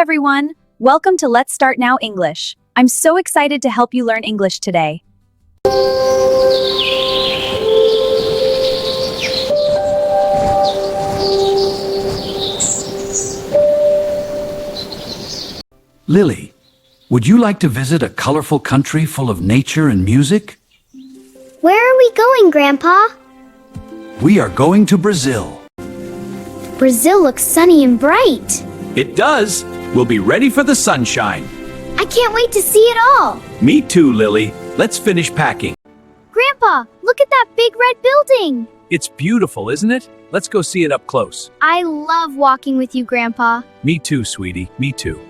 everyone! Welcome to Let's Start Now English. I'm so excited to help you learn English today. Lily, would you like to visit a colorful country full of nature and music? Where are we going, Grandpa? We are going to Brazil. Brazil looks sunny and bright. It does. We'll be ready for the sunshine. I can't wait to see it all. Me too, Lily. Let's finish packing. Grandpa, look at that big red building. It's beautiful, isn't it? Let's go see it up close. I love walking with you, Grandpa. Me too, sweetie. Me too.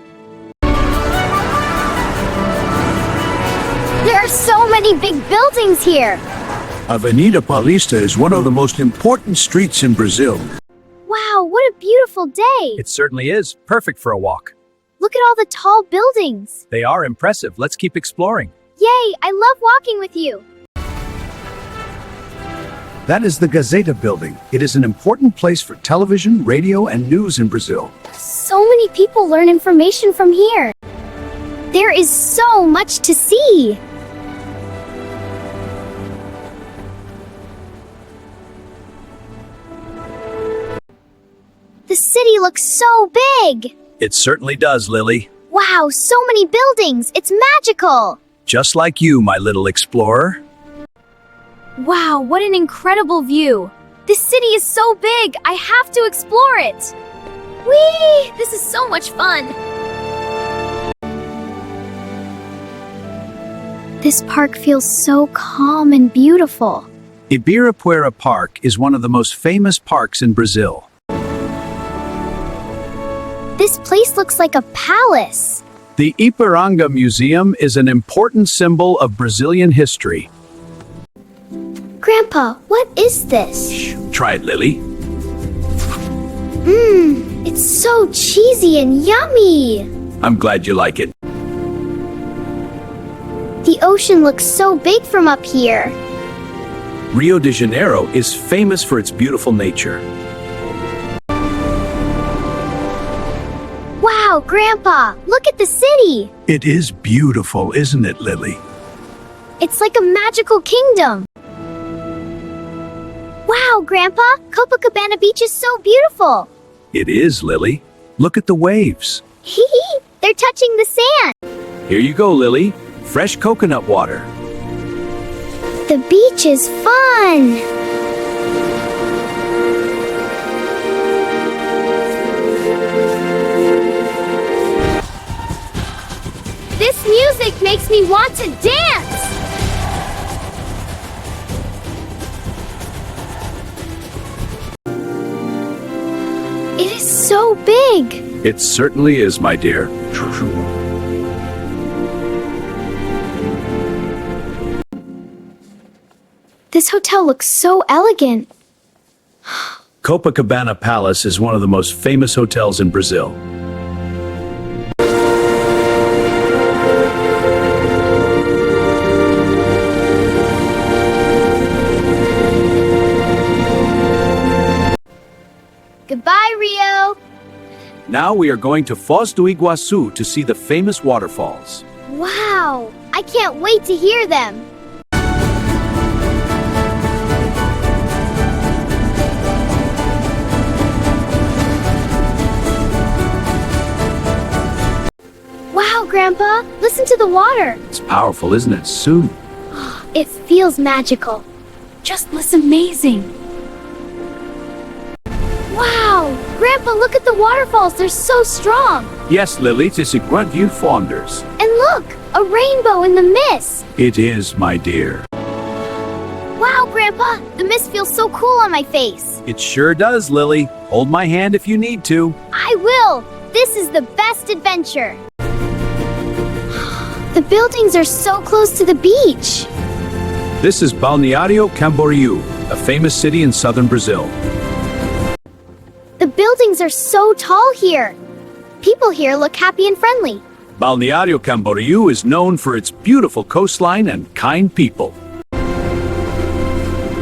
There are so many big buildings here. Avenida Paulista is one of the most important streets in Brazil. Wow, what a beautiful day. It certainly is. Perfect for a walk. Look at all the tall buildings. They are impressive. Let's keep exploring. Yay, I love walking with you. That is the Gazeta building. It is an important place for television, radio, and news in Brazil. So many people learn information from here. There is so much to see. The city looks so big. It certainly does, Lily. Wow, so many buildings. It's magical. Just like you, my little explorer. Wow, what an incredible view! This city is so big. I have to explore it. Whee! This is so much fun. This park feels so calm and beautiful. Ibirapuera Park is one of the most famous parks in Brazil. This place looks like a palace. The Ipiranga Museum is an important symbol of Brazilian history. Grandpa, what is this? Try it, Lily. It's so cheesy and yummy. I'm glad you like it. The ocean looks so big from up here. Rio de Janeiro is famous for its beautiful nature. Wow, Grandpa, look at the city. It is beautiful, isn't it, Lily? It's like a magical kingdom. Wow, Grandpa, Copacabana Beach is so beautiful. It is, Lily. Look at the waves. Hee, they're touching the sand. Here you go, Lily. Fresh coconut water. The beach is fun. This music makes me want to dance. It is so big. It certainly is, my dear. This hotel looks so elegant. Copacabana Palace is one of the most famous hotels in Brazil. Goodbye, Rio. Now we are going to Foz do Iguaçu to see the famous waterfalls. Wow, I can't wait to hear them. Wow, Grandpa, listen to the water. It's powerful, isn't it? Soon. It feels magical. Just listen amazing. Wow, Grandpa, look at the waterfalls. They're so strong. Yes, Lily, it's a great view, Fonders. And look, a rainbow in the mist. It is, my dear. Wow, Grandpa, the mist feels so cool on my face. It sure does, Lily. Hold my hand if you need to. I will. This is the best adventure. The buildings are so close to the beach. This is Balneário Camboriú, a famous city in southern Brazil. The buildings are so tall here. People here look happy and friendly. Balneário Camboriú is known for its beautiful coastline and kind people.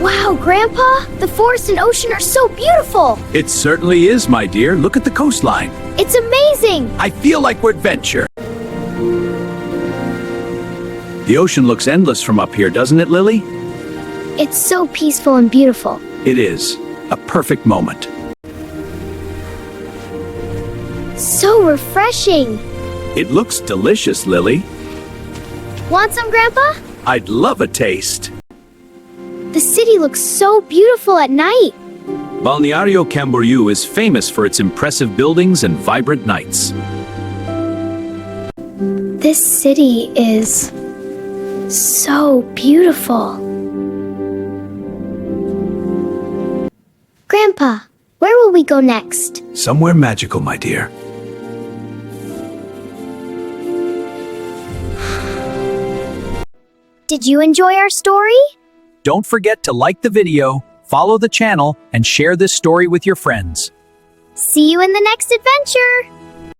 Wow, Wow, Grandpa! The forest and ocean are so beautiful! It certainly is, my dear. Look at the coastline. It's amazing! I feel like we're adventure. The ocean looks endless from up here, doesn't it, Lily? It's so peaceful and beautiful. It is. A perfect moment. So refreshing! It looks delicious, Lily. Want some, Grandpa? I'd love a taste. The city looks so beautiful at night. Balneario Camboriú is famous for its impressive buildings and vibrant nights. This city is so beautiful. Grandpa, where will we go next? Somewhere magical, my dear. Did you enjoy our story? Don't forget to like the video, follow the channel, and share this story with your friends. See you in the next adventure!